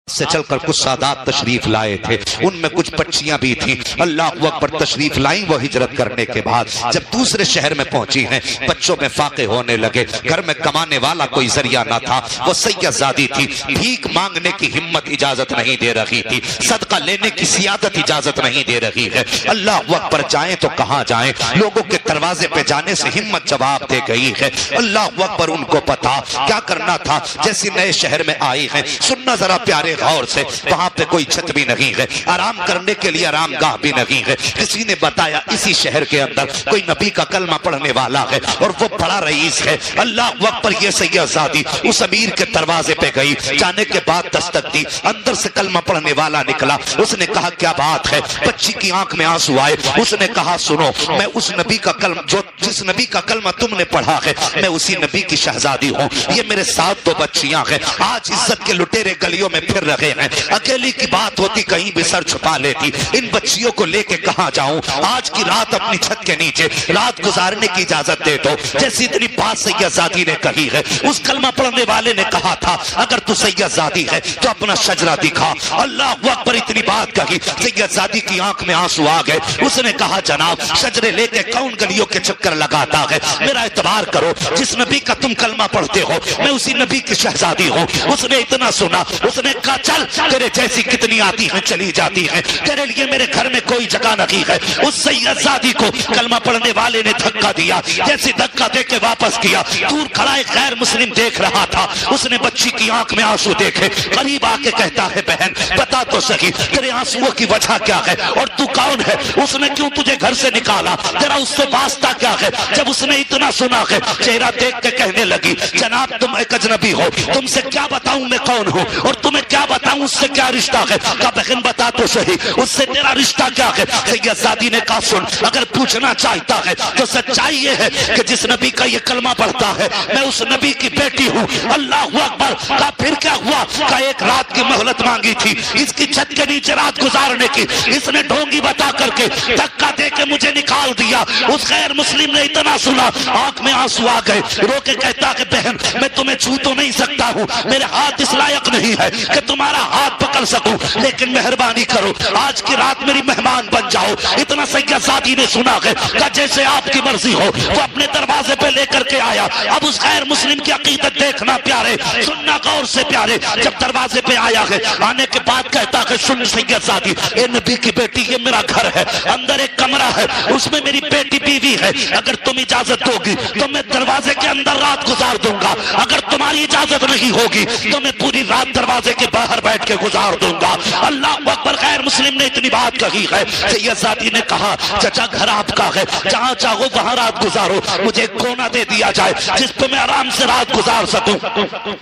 سے چل کر کچھ سادات تشریف لائے تھے، ان میں کچھ بچیاں بھی تھیں۔ اللہ اکبر تشریف لائیں وہ ہجرت کرنے کے بعد جب دوسرے شہر میں پہنچی ہیں، بچوں میں فاقے ہونے لگے، گھر میں کمانے والا کوئی ذریعہ نہ تھا، وہ سید زادی تھی، بھیک مانگنے کی ہمت اجازت نہیں دے رہی تھی، صدقہ لینے کی سیادت اجازت نہیں دے رہی ہے۔ اللہ اکبر جائیں تو کہاں جائیں، لوگوں کے دروازے پہ جانے سے ہمت جواب دے گئی ہے۔ اللہ اکبر ان کو پتا کیا کرنا تھا، جیسے نئے شہر میں آئی ہیں، سننا ذرا پیارے غور سے، وہاں پہ کوئی چھت بھی نہیں ہے، آرام کرنے کے لیے آرام گاہ بھی نہیں ہے۔ کسی نے بتایا اسی شہر کے اندر کوئی نبی کا کلمہ پڑھنے والا ہے اور وہ بڑا رئیس ہے۔ اللہ وقت پر یہ سید زادی اس امیر کے دروازے پہ گئی، جانے کے بعد دستک دی، اندر سے کلمہ پڑھنے والا نکلا، اس نے کہا کیا بات ہے؟ بچی کی آنکھ میں آنسو آئے، اس نے کہا سنو، میں اس نبی کا کلمہ جس نبی کا کلمہ تم نے پڑھا ہے، میں اسی نبی کی شہزادی ہوں، یہ میرے ساتھ دو بچیاں ہیں، آج عزت کے لٹیرے گلیوں میں پھر رہے ہیں، اکیلی کی بات ہوتی کہیں بھی سر چھپا لیتی، ان بچیوں کو لے کے کہاں جاؤں، آج کی رات اپنی چھت کے نیچے رات گزارنے کی اجازت دے دو۔ جیسی اتنی بات سید زادی نے کہی ہے، اس کلمہ پڑھنے والے نے کہا تھا اگر تو سید زادی ہے تو اپنا شجرہ دکھا۔ اللہ اکبر اتنی بات کہی، سید زادی کی آنکھ میں آنسو آ گئے، اس نے کہا جناب شجرے لے کے کون گلیوں کے چکر لگاتا ہے، میرا اعتبار کرو، جس نبی کا تم کلمہ پڑھتے ہو میں اسی نبی کی شہزادی ہوں۔ اس نے اتنا سنا، اس نے کہا چل تیرے جیسی کتنی آتی ہیں چلی جاتی ہیں، تیرے لیے میرے گھر میں کوئی جگہ نہیں ہے۔ اس سید زادی کو کلمہ پڑھنے والے نے دھکا دیا، جیسے دھکا دے کے واپس کیا، دور کھڑا ایک غیر مسلم دیکھ رہا تھا، اس نے بچی کی آنکھ میں آنسو دیکھے، قریب آ کے کہتا ہے بہن بتا تو صحیح تیرے آنسوؤں کی وجہ کیا ہے اور تو کون ہے، اس نے کیوں تجھے گھر سے نکالا، تیرا اس سے واسطہ کیا ہے؟ جب اس نے اتنا سنا ہے چہرہ دیکھ کے کہنے لگی جناب تم ایک اجنبی ہو، تم سے کیا بتاؤں میں کون ہوں اور تمہیں کیا بتاؤں اس سے کیا رشتہ ہے؟ کہا بہن بتا تو صحیح اس سے تیرا رشتہ کیا ہے؟ سید زادی نے کہا سن اگر پوچھنا چاہتا ہے تو سچائی یہ ہے کہ جس نبی کا یہ کلمہ پڑھتا ہے میں اس نبی کی بیٹی ہوں۔ اللہ اکبر، کہا پھر کیا ہوا؟ کہا ایک رات کی مہلت مانگی تھی اس کی چھت کے نیچے رات گزارنے کی، اس نے ڈھونگی بتا کر کے دھکا دے کے مجھے نکال دیا۔ اس غیر مسلم نے اتنا سنا آنکھ میں آنسو آ گئے، رو کے کہتا کہ بہن میں تمہیں چھو تو نہیں سکتا ہوں، میرے ہاتھ اس لائق نہیں ہے کہ تمہارا ہاتھ پکڑ سکوں، لیکن مہربانی کرو آج کی رات میری مہمان بن جاؤ۔ اتنا سید زادی نے سنا ہے کہ جیسے آپ کی مرضی ہو، وہ اپنے دروازے پہ لے کر کے آیا۔ اب اس غیر مسلم کی عقیدت دیکھنا پیارے، سننا غور سے پیارے، جب دروازے پہ آیا ہے آنے کے بعد کہتا کہ سن سید زادی اے نبی کی بیٹی یہ میرا گھر ہے، اندر ایک کمرہ ہے اس میں میری بیٹی بیوی ہے، اگر تم اجازت دو گی تو میں دروازے کے اندر رات گزار دوں گا، اگر تمہاری اجازت نہیں ہوگی تو میں پوری رات دروازے کے باہر بیٹھ کے گزار دوں گا۔ اللہ اکبر، غیر مسلم نے اتنی بات کہی ہے، سید زادی نے کہا چچا گھر آپ کا ہے، جہاں چاہو وہاں رات گزارو، مجھے ایک کونا دے دیا جائے جس پہ میں آرام سے رات گزار سکوں۔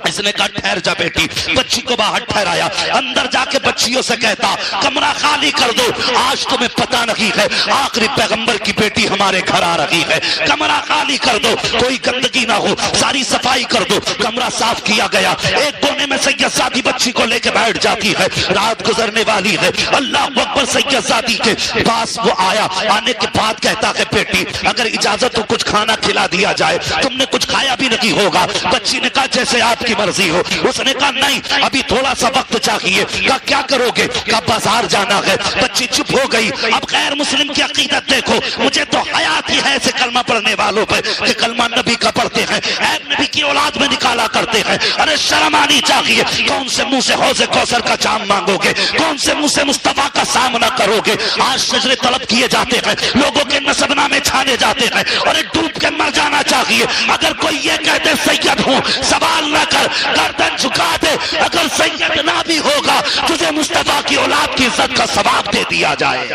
اس نے کہا ٹھہر جا بیٹی، بچی کو باہر ٹھہرایا، اندر جا کے بچیوں سے کہتا کمرہ خالی کر دو، آج تمہیں پتہ نہیں ہے آخری پیغمبر کی بیٹی ہمارے گھر آ رہی ہے، کمرہ خالی کر دو، کوئی گندگی نہ ہو، ساری صفائی کر دو۔ کمرہ صاف کیا گیا، ایک کونے میں سید زادی بچی کو لے کے بیٹھ جاتی ہے، رات گزرنے والی ہے۔ اللہ اکبر، سید زادی کے پاس وہ آیا، آنے کے بعد کہتا ہے بیٹی اگر اجازت ہو کچھ کھانا کھلا دیا جائے، تم نے کچھ کھایا بھی نہیں ہوگا۔ بچی نے کہا جیسے آپ کی مرضی ہو۔ اس نے کہا نہیں ابھی تھوڑا سا وقت چاہیے۔ کہا کیا کرو گے؟ کہا بازار جانا ہے۔ بچی چپ ہو گئی۔ اب غیر مسلم کی عقیدت دیکھو، مجھے تو حیات ہی ہے ایسے کلمہ پڑھنے والوں پہ کہ کلمہ نبی کا پڑھتے ہیں، اے نبی کی اولاد میں نکالا کرتے ہیں، ارے شرم آنی چاہیے، کون سے منہ سے حوض کوثر کا جام مانگو گے، کون سے منہ سے مصطفیٰ کا سامنا کرو گے؟ آج شجرے طلب کیے جاتے ہیں، لوگوں کے نسب نامے چھانے جاتے ہیں، اور ڈوب کے مر جانا چاہیے۔ اگر کوئی یہ کہتے سید ہوں سوال نہ کر، گردن جھکا دے، اگر سید نہ بھی ہوگا تجھے مصطفیٰ کی اولاد کی عزت کا ثواب دے دیا جائے۔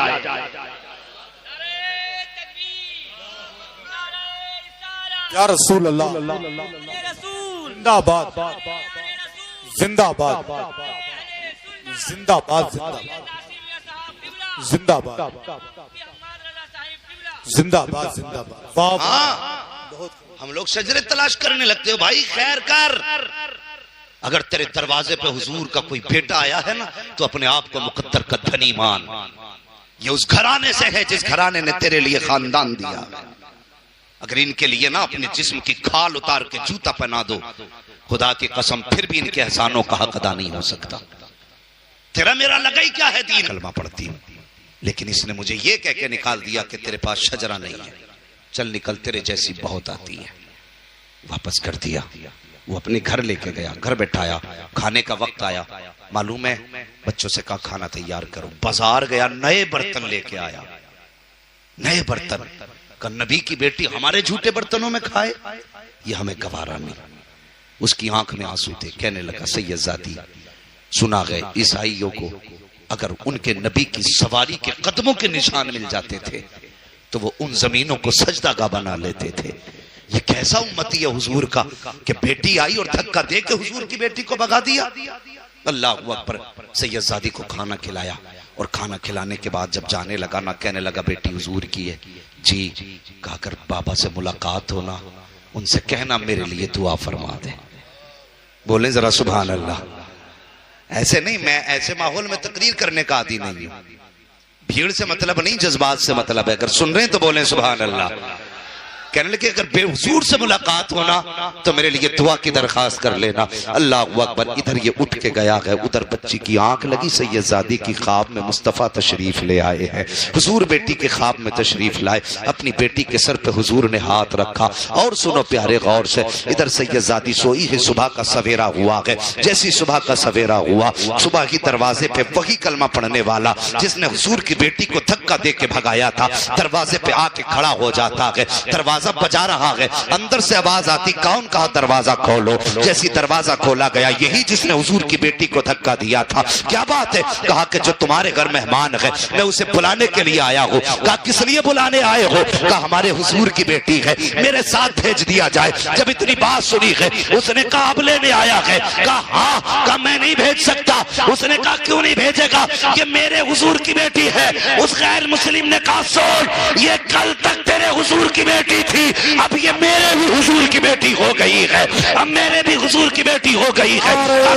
یا رسول اللہ، زندہ باد زندہ باد زندہ باد زندہ باد زندہ باد زندہ باد۔ ہم لوگ شجرے تلاش کرنے لگتے ہو بھائی، خیر کر۔ اگر تیرے دروازے پہ حضور کا کوئی بیٹا آیا ہے نا تو اپنے آپ کو مقدر کا دھنی مان، یہ اس گھرانے سے ہے جس گھرانے نے تیرے لیے خاندان دیا۔ اگر ان کے لیے نا اپنے جسم کی کھال اتار کے جوتا پہنا دو، خدا کی قسم پھر بھی ان کے احسانوں کا حق ادا نہیں ہو سکتا۔ تیرا میرا لگا ہی کیا ہے دین. کلمہ پڑھتی ہوں لیکن اس نے مجھے یہ کہہ کے نکال دیا کہ تیرے پاس شجرہ نہیں ہے, چل نکل, تیرے جیسی بہت آتی ہے. واپس کر دیا. وہ اپنے گھر لے کے گیا, گھر بیٹھایا, کھانے کا وقت آیا. معلوم ہے بچوں سے کہا کھانا تیار کرو. بازار گیا, نئے برتن لے کے آیا, نئے برتن. کہ نبی کی بیٹی ہمارے جھوٹے برتنوں میں کھائے, یہ ہمیں گوارا نہیں. اس کی آنکھ میں آنسو تھے. کہنے لگا سید زادی سنا گئے عیسائیوں کو اگر ان کے نبی کی سواری کے قدموں کے نشان مل جاتے تھے تو وہ ان زمینوں کو سجدہ گاہ بنا لیتے تھے. یہ کیسا امتی ہے حضور کا کہ بیٹی آئی اور دھکا دے کے حضور کی بیٹی کو بھگا دیا. اللہ اکبر. سید زادی کو کھانا کھلایا اور کھانا کھلانے کے بعد جب جانے لگا نہ کہنے لگا بیٹی حضور کی ہے. جی. کہا کر بابا سے ملاقات ہونا ان سے کہنا میرے لیے دعا فرما دے. بولیں ذرا سبحان اللہ. ایسے نہیں, میں ایسے ماحول میں تقریر کرنے کا عادی نہیں ہوں. بھیڑ سے مطلب نہیں, جذبات سے مطلب ہے. اگر سن رہے ہیں تو بولیں سبحان اللہ. کہنے لگے اگر بے حضور سے ملاقات ہونا تو میرے لیے دعا کی درخواست کر لینا. اللہ اکبر. ادھر یہ اٹھ کے گیا ہے, ادھر بچی کی آنکھ لگی. سید زادی کی خواب میں مصطفیٰ تشریف لے آئے ہیں. حضور بیٹی کے خواب میں تشریف لائے, اپنی بیٹی کے سر پہ حضور نے ہاتھ رکھا. اور سنو پیارے غور سے, ادھر سید زادی سوئی ہے, صبح کا سویرا ہوا ہے. جیسی صبح کا سویرا ہوا, صبح ہی دروازے پہ وہی کلمہ پڑھنے والا جس نے حضور کی بیٹی کو دھکا دے کے بھگایا تھا دروازے پہ آ کے کھڑا ہو جاتا ہے. دروازہ بجا رہا ہے, اندر سے آواز آتی کون کہا دروازہ کھولو. جیسی دروازہ کھولا گیا, یہی جس نے حضور کی بیٹی کو دھکا دیا تھا. کیا بات ہے؟ کہا کہ جو تمہارے گھر مہمان ہے میں اسے بلانے کے لیے آیا ہوں. کہا کس لیے بلانے آئے ہو؟ کہا ہمارے حضور کی بیٹی ہے, میرے ساتھ بھیج دیا جائے. جب اتنی بات سنی ہے اس نے کہا اب لینے آیا ہے. کہا ہاں. کہا میں نہیں بھیج سکتا. اس نے کہا کیوں نہیں بھیجے گا؟ کہ میرے حضور کی بیٹی ہے. اس غیر مسلم نے کہا سن, یہ کل تک تیرے حضور کی بیٹی تھی, اب یہ میرے بھی حضور کی بیٹی ہو گئی ہے. اب میرے بھی حضور کی بیٹی ہو گئی ہے.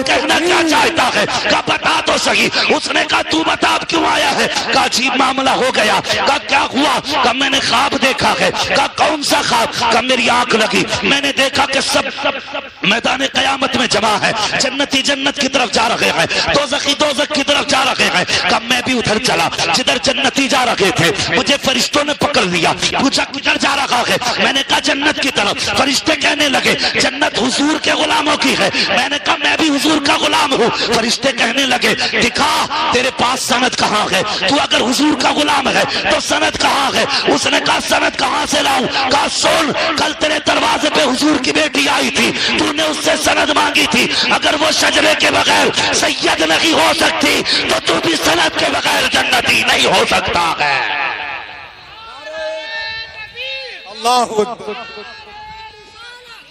کہنا کیا چاہتا ہے؟ کہا بتا تو صحیح. اس نے کہا تو بتا اب کیوں آیا ہے؟ کہا عجیب معاملہ ہو گیا. کہا کیا ہوا؟ کہا میں نے خواب دیکھا ہے. کہا کون سا خواب؟ کہا میری آنکھ لگی, میں نے دیکھا کہ سب میدان قیامت میں جمع ہے. جنتی جنت کی طرف جا رہے ہیں, دوزخی دوزخ کی طرف جا رہے ہیں. کہا میں بھی ادھر چلا جدھر جنتی جا رہے تھے. مجھے فرشتوں نے پکڑ لیا, پوچھا کدھر جا رہا ہے؟ میں نے کہا جنت کی طرف. فرشتے کہنے لگے جنت حضور کے غلاموں کی ہے. میں نے کہا میں بھی حضور کا غلام ہوں. فرشتے کہنے لگے دکھا تیرے پاس سند کہاں ہے؟ تو اگر حضور کا غلام ہے تو سند کہاں ہے؟ اس نے کہا سند کہاں سے لاؤں؟ کہا سن, کل تیرے دروازے پہ حضور کی بیٹی آئی تھی, تو نے اس سے سند مانگی تھی. اگر وہ شجرے کے بغیر سید نہیں ہو سکتی تو بھی سند کے بغیر جنتی نہیں ہو سکتا ہے. اللہ اکبر.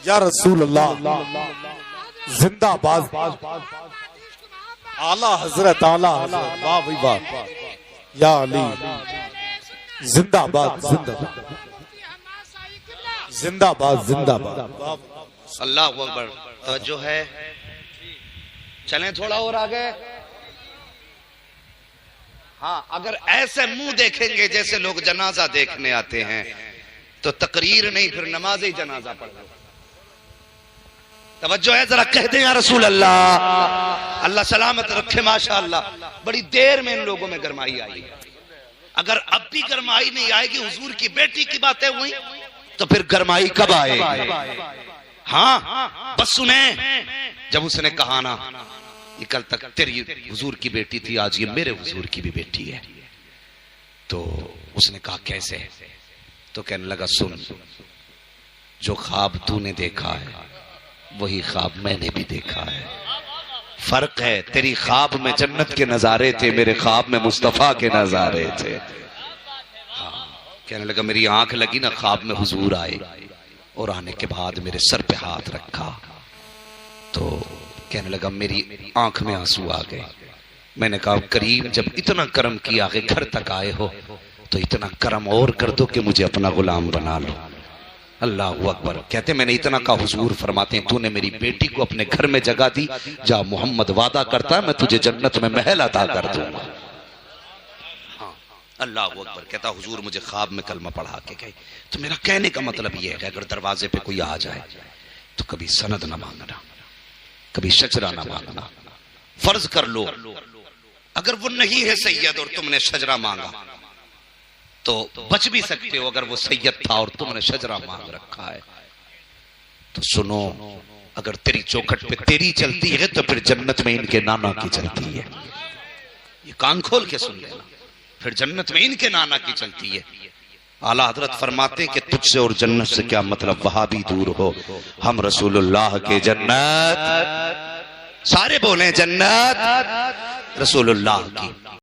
یا رسول اللہ زندہ باد. اعلیٰ حضرت, اعلیٰ حضرت, واہ بھائی واہ. یا علی زندہ باد, زندہ باد, زندہ باد, زندہ باد. اللہ اکبر. توجہ ہے, چلیں تھوڑا اور آگے. ہاں اگر ایسے منہ دیکھیں گے جیسے لوگ جنازہ دیکھنے آتے ہیں تو تقریر نہیں, پھر نماز ہی جنازہ پڑھ لو. توجہ ہے ذرا, کہہ دیں یا رسول اللہ. اللہ سلامت رکھے. ماشاءاللہ بڑی دیر میں ان لوگوں میں گرمائی آئی. اگر اب بھی گرمائی نہیں آئے گی, حضور کی بیٹی کی باتیں ہوئی, تو پھر گرمائی کب آئے گی؟ ہاں بس سنیں, جب اس نے کہا نا یہ کل تک تیری حضور کی بیٹی تھی, آج یہ میرے حضور کی بھی بیٹی ہے, تو اس نے کہا کیسے؟ تو کہنے لگا سن, جو خواب تو نے دیکھا ہے وہی خواب میں نے بھی دیکھا ہے. فرق ہے, تیری خواب میں جنت کے نظارے تھے, میرے خواب میں مصطفیٰ کے نظارے تھے. ہاں کہنے لگا میری آنکھ لگی نا, خواب میں حضور آئے اور آنے کے بعد میرے سر پہ ہاتھ رکھا, تو کہنے لگا میری آنکھ میں آنسو آ گئے. میں نے کہا کریم جب اتنا کرم کیا کہ گھر تک آئے ہو تو اتنا کرم اور کر دو کہ مجھے اپنا غلام بنا لو. اللہ اکبر. کہتے میں نے اتنا کہا, حضور فرماتے ہیں تو نے میری بیٹی کو اپنے گھر میں جگہ دی, جا محمد وعدہ کرتا ہے میں تجھے جنت میں محل عطا کر دوں گا. اللہ اکبر. کہتا حضور مجھے خواب میں کلمہ پڑھا کے گئے. تو میرا کہنے کا مطلب یہ ہے اگر دروازے پہ کوئی آ جائے تو کبھی سند نہ مانگنا, کبھی شجرہ نہ مانگنا. فرض کر لو اگر وہ نہیں ہے سید اور تم نے شجرہ مانگا تو بچ بھی سکتے ہو، اگر وہ سید تھا اور تم نے شجرہ مانگ رکھا ہے تو سنو، اگر تیری چوکھٹ پہ تیری چلتی ہے تو پھر جنت میں ان کے نانا کی چلتی ہے. یہ کان کھول کے سن لینا، پھر جنت میں ان کے نانا کی چلتی ہے. اعلیٰ حضرت فرماتے کہ تجھ سے اور جنت سے کیا مطلب، وہاں بھی دور ہو، ہم رسول اللہ کے جنت، سارے بولیں جنت رسول اللہ کی.